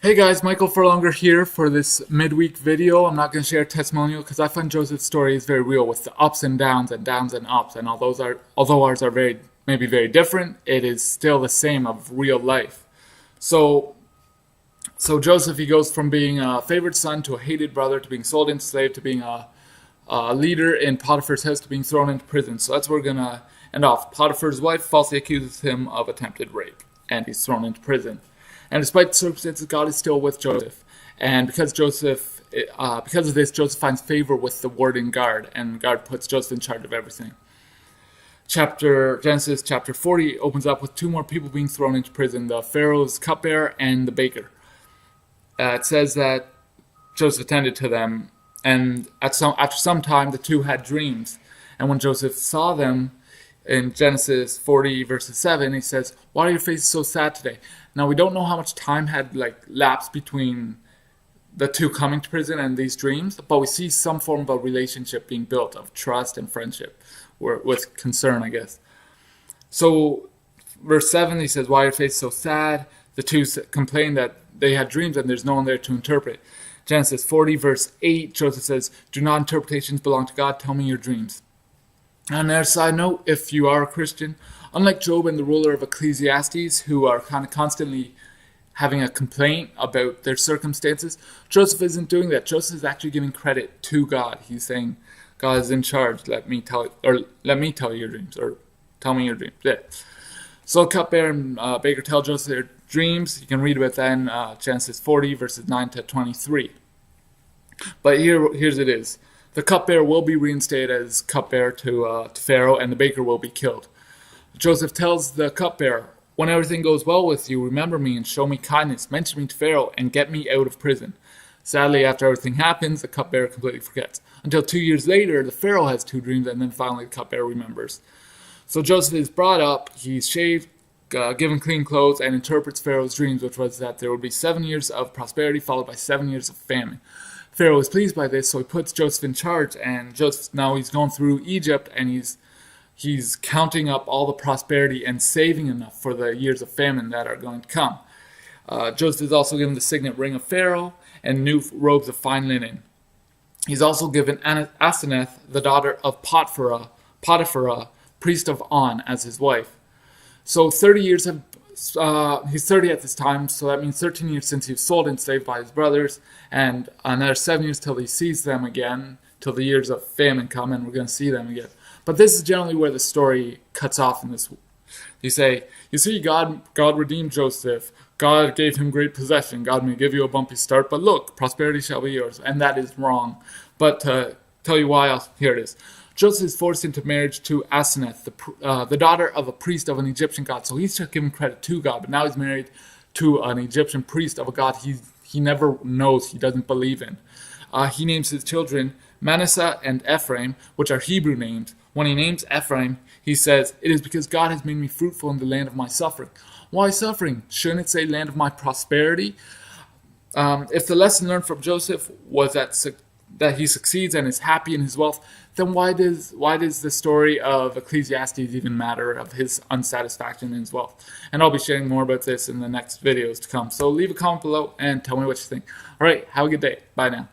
Hey guys, Michael Furlonger here for this midweek video. I'm not going to share a testimonial because I find Joseph's story is very real with the ups and downs and ups. And although ours are maybe very different, it is still the same of real life. So Joseph, he goes from being a favored son to a hated brother to being sold into slave to being a leader in Potiphar's house to being thrown into prison. So that's where we're going to end off. Potiphar's wife falsely accuses him of attempted rape and he's thrown into prison. And despite the circumstances, God is still with Joseph. And because of this, Joseph finds favor with the warden guard, and guard puts Joseph in charge of everything. Genesis chapter 40 opens up with two more people being thrown into prison, the Pharaoh's cupbearer and the baker. It says that Joseph attended to them, and after some time, the two had dreams. And when Joseph saw them, in Genesis 40 verses 7, he says, "Why are your faces so sad today?" Now, we don't know how much time had lapsed between the two coming to prison and these dreams, but we see some form of a relationship being built of trust and friendship, with concern, I guess. So, verse 7, he says, "Why are your faces so sad?" The two complain that they had dreams and there's no one there to interpret. Genesis 40 verse 8, Joseph says, "Do not interpretations belong to God? Tell me your dreams." On another side note, if you are a Christian, unlike Job and the ruler of Ecclesiastes, who are kind of constantly having a complaint about their circumstances, Joseph isn't doing that. Joseph is actually giving credit to God. He's saying, "God is in charge. Let me tell you your dreams, or tell me your dreams." Yeah. So cupbearer and baker tell Joseph their dreams. You can read about that in Genesis 40 verses 9 to 23. But here's it is. The cupbearer will be reinstated as cupbearer to Pharaoh, and the baker will be killed. Joseph tells the cupbearer, "When everything goes well with you, remember me and show me kindness. Mention me to Pharaoh and get me out of prison." Sadly, after everything happens, the cupbearer completely forgets. Until 2 years later, the Pharaoh has two dreams, and then finally the cupbearer remembers. So Joseph is brought up, he's shaved, given clean clothes, and interprets Pharaoh's dreams, which was that there would be 7 years of prosperity followed by 7 years of famine. Pharaoh is pleased by this, so he puts Joseph in charge, and Joseph, now he's going through Egypt, and he's counting up all the prosperity and saving enough for the years of famine that are going to come. Joseph is also given the signet ring of Pharaoh and new robes of fine linen. He's also given Asenath, the daughter of Potiphar, priest of On, as his wife. So 30 years have he's 30 at this time, so that means 13 years since he was sold and enslaved by his brothers, and another 7 years till he sees them again, till the years of famine come, and we're going to see them again. But this is generally where the story cuts off in this. You see, God redeemed Joseph. God gave him great possession. God may give you a bumpy start, but look, prosperity shall be yours. And that is wrong. But to tell you why, here it is. Joseph is forced into marriage to Asenath, the daughter of a priest of an Egyptian god. So he's just giving credit to God, but now he's married to an Egyptian priest of a god he never knows, he doesn't believe in. He names his children Manasseh and Ephraim, which are Hebrew names. When he names Ephraim, he says, "It is because God has made me fruitful in the land of my suffering." Why suffering? Shouldn't it say land of my prosperity? If the lesson learned from Joseph was that he succeeds and is happy in his wealth, then why does the story of Ecclesiastes even matter, of his unsatisfaction in his wealth? And I'll be sharing more about this in the next videos to come. So leave a comment below and tell me what you think. All right, have a good day. Bye now.